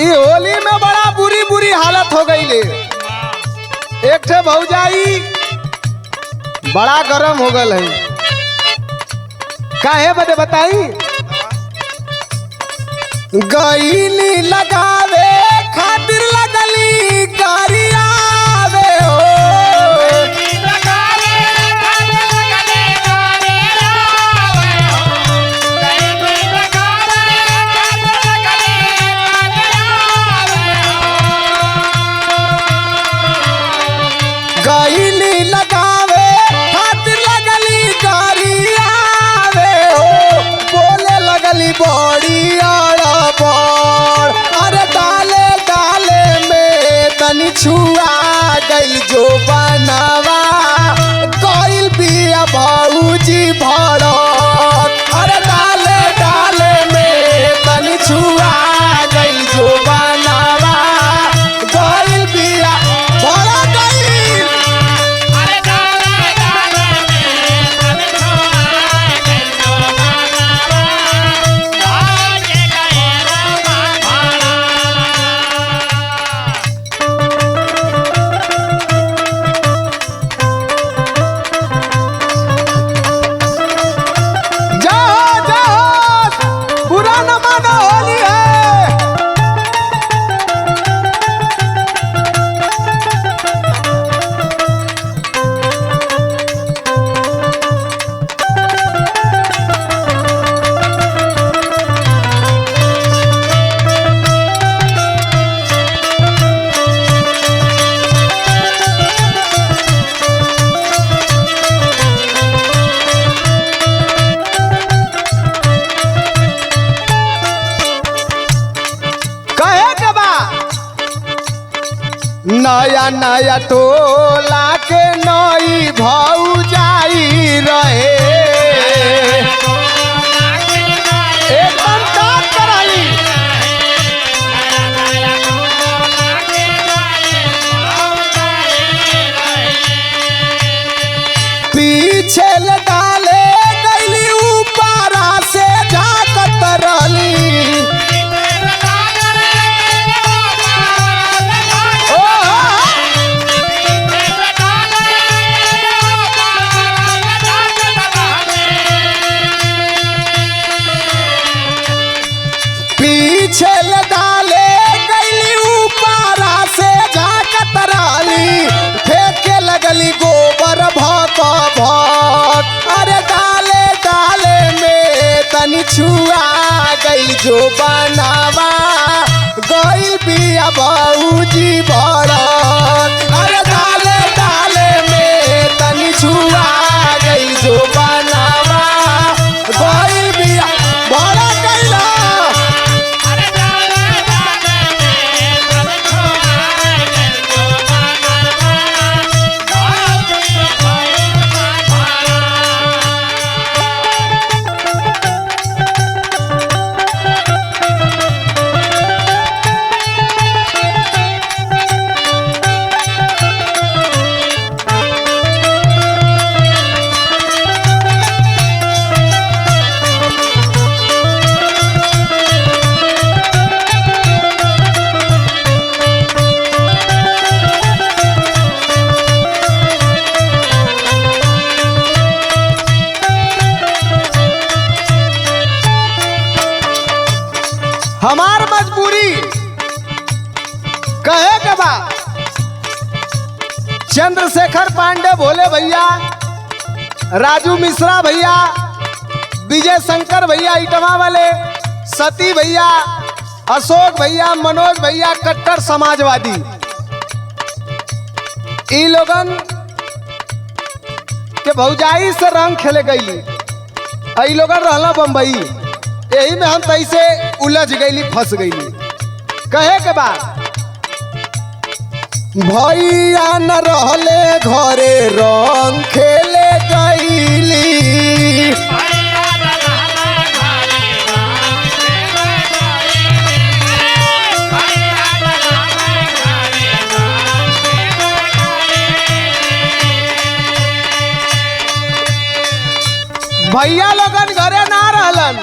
होली में बड़ा बुरी बुरी हालत हो गई ले। एक ठे भौजाई बड़ा गरम हो गल है। काहे बदे बताई? गईली लगावे खातिर लगली गरियावे हो। गईली लगावे खातिर लगली गरियावे हो। बोले लगली बड़ी अड़बड़, अरे डाले डाले में तनी छुआ गइल जो बनवा गइल बिया भौजी भड़क। अरे डाले डाले में तनी छुआ गइल जो बनवा गइल बिया भड़क गइल। नया नया टोला के नई भौजाई रहे। एकदम टाप कराली। पीछे ले डाले गईली ऊपरा से झाकत रहली। पीछे ले डाले गईली ऊपरा से झाकत रहली। फेंके लगली गोबर भक भक, अरे डाले डाले में तनी छुआ गइल जो बनवा गइल बिया भौजी भड़क। अरे डाले डाले में तनी छुआ गइल जो बनवा गइल बिया भड़क गइल। हमार मजबूरी कहे के बा। चंद्रशेखर पांडे भोले भैया, राजू मिश्रा भैया, विजय शंकर भैया इटवा वाले, सती भैया, अशोक भैया, मनोज भैया कट्टर समाजवादी, ई लोगन के भौजाई से रंग खेले गई। ई लोगन रहला बम्बई। यही में हम तैसे उलझ गईली, फंस गईली। कहे के बाद भैया न रहले घरे रंग खेले गईली। भैया लोगन घरे ना रहलन।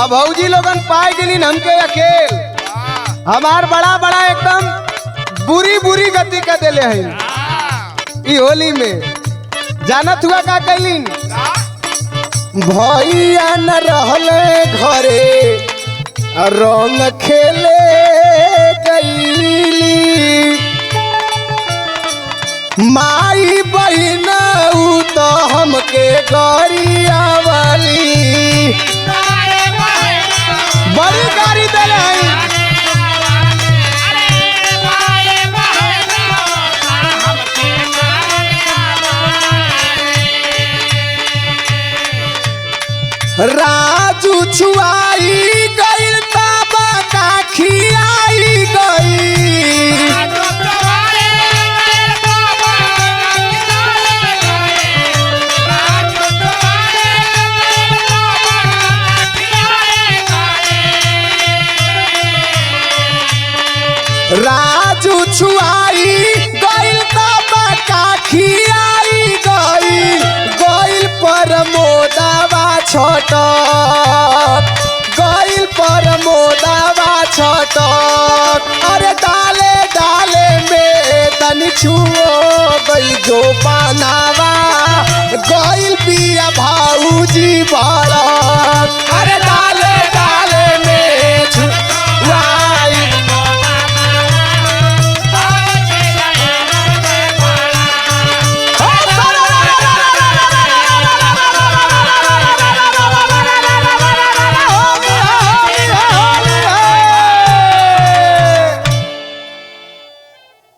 अब भौजी लोगन पाए गेली हमके अकेल। हमार बड़ा बड़ा एकदम बुरी बुरी गति कर देले है ई होली में। जानत हुआ का कैलिन भैया न रहले घरे रंग खेले गईली माई बहिन तो हमके गरिया वाली बड़ी गाड़ी देले हैं। राजू छुआई गईल बाबा का खियाई गई राजू छुआई गईल बाबा का खियाई गई गईल पर मोदावा छटक गईल पर मोदावा छटक अरे डाले डाले में तनी छुओ गई जो बनावा गईल पिया भाऊजी भड़क अरे डाले